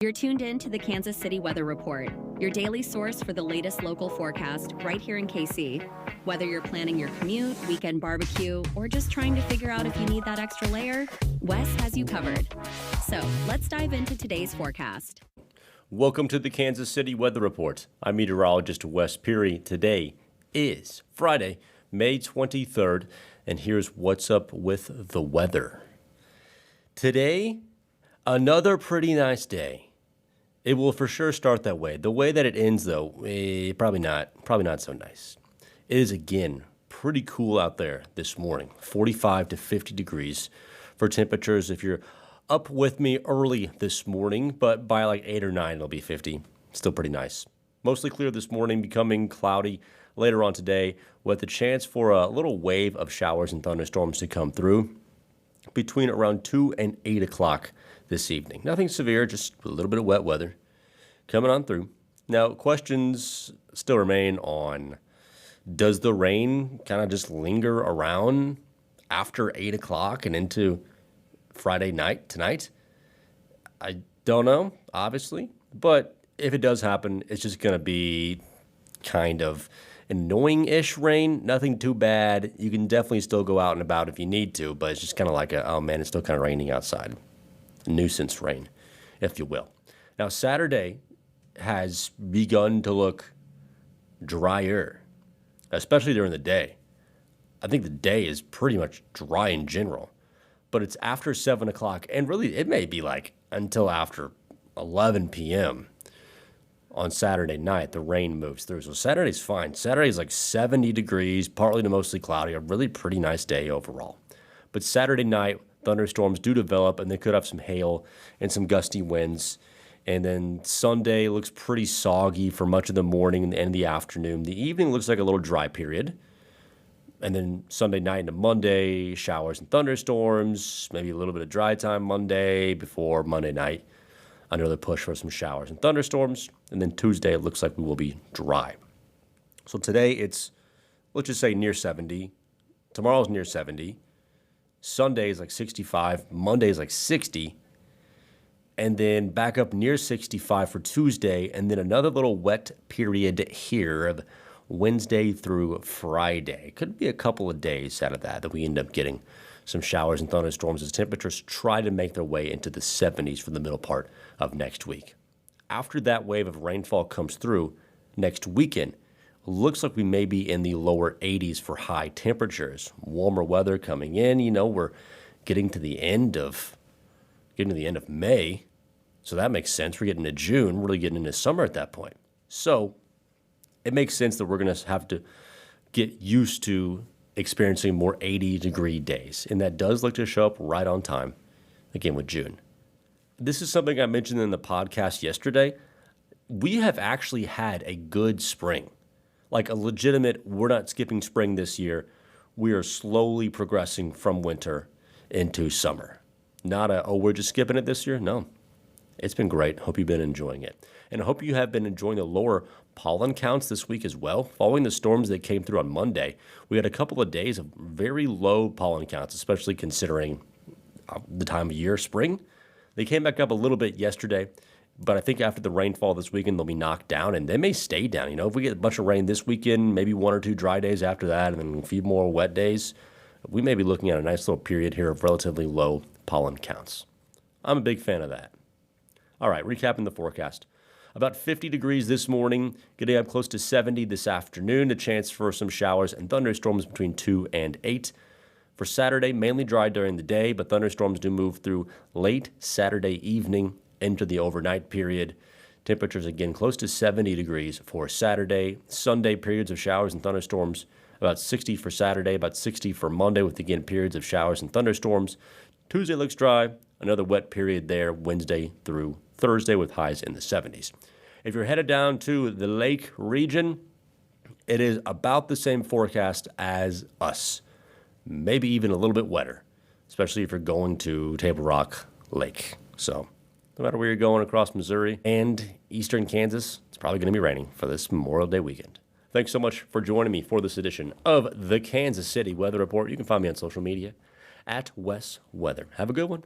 You're tuned in to the Kansas City Weather Report, your daily source for the latest local forecast right here in KC. Whether you're planning your commute, weekend barbecue, or just trying to figure out if you need that extra layer, Wes has you covered. So let's dive into today's forecast. Welcome to the Kansas City Weather Report. I'm meteorologist Wes Peary. Today is Friday, May 23rd, and here's what's up with the weather. Today, another pretty nice day. It will for sure start that way. The way that it ends, though, probably not so nice. It is, again, pretty cool out there this morning, 45 to 50 degrees for temperatures if you're up with me early this morning, but by like 8 or 9, it'll be 50. Still pretty nice. Mostly clear this morning, becoming cloudy later on today with the chance for a little wave of showers and thunderstorms to come through between around 2 and 8 o'clock this evening. Nothing severe, just a little bit of wet weather coming on through. Now, questions still remain on, does the rain kind of just linger around after 8 o'clock and into Friday night tonight? I don't know, obviously, but if it does happen, it's just going to be kind of annoying-ish rain, nothing too bad. You can definitely still go out and about if you need to, but it's just kind of like oh man, it's still kind of raining outside. Nuisance rain, if you will. Now, Saturday has begun to look drier, especially during the day. I think the day is pretty much dry in general, but it's after 7 o'clock, and really it may be like until after 11 p.m. on Saturday night, the rain moves through. So Saturday's fine. Saturday's like 70 degrees, partly to mostly cloudy, a really pretty nice day overall. But Saturday night, thunderstorms do develop, and they could have some hail and some gusty winds. And then Sunday looks pretty soggy for much of the morning and the end of the afternoon. The evening looks like a little dry period. And then Sunday night into Monday, showers and thunderstorms, maybe a little bit of dry time Monday before Monday night. Another push for some showers and thunderstorms. And then Tuesday, it looks like we will be dry. So today it's, let's just say near 70. Tomorrow's near 70. Sunday is like 65. Monday is like 60. And then back up near 65 for Tuesday. And then another little wet period here of Wednesday through Friday. Could be a couple of days out of that we end up getting some showers and thunderstorms as temperatures try to make their way into the 70s for the middle part of next week. After that wave of rainfall comes through next weekend, looks like we may be in the lower 80s for high temperatures. Warmer weather coming in. We're getting to the end of May, so that makes sense. We're getting to June, really getting into summer at that point. So it makes sense that we're going to have to get used to experiencing more 80-degree days, and that does look to show up right on time, again with June. This is something I mentioned in the podcast yesterday. We have actually had a good spring, like a legitimate, we're not skipping spring this year. We are slowly progressing from winter into summer. Not we're just skipping it this year. No, it's been great. Hope you've been enjoying it. And I hope you have been enjoying the lower pollen counts this week as well. Following the storms that came through on Monday, we had a couple of days of very low pollen counts, especially considering the time of year, spring. They came back up a little bit yesterday, but I think after the rainfall this weekend, they'll be knocked down, and they may stay down. If we get a bunch of rain this weekend, maybe 1 or 2 dry days after that, and then a few more wet days, we may be looking at a nice little period here of relatively low pollen counts. I'm a big fan of that. All right, recapping the forecast. About 50 degrees this morning, getting up close to 70 this afternoon. A chance for some showers and thunderstorms between 2 and 8. For Saturday, mainly dry during the day, but thunderstorms do move through late Saturday evening into the overnight period. Temperatures again close to 70 degrees for Saturday. Sunday, periods of showers and thunderstorms. About 60 for Saturday, about 60 for Monday with, again, periods of showers and thunderstorms. Tuesday looks dry. Another wet period there Wednesday through Thursday with highs in the 70s. If you're headed down to the lake region, it is about the same forecast as us. Maybe even a little bit wetter, especially if you're going to Table Rock Lake. So no matter where you're going across Missouri and eastern Kansas, it's probably going to be raining for this Memorial Day weekend. Thanks so much for joining me for this edition of the Kansas City Weather Report. You can find me on social media at Wes Weather. Have a good one.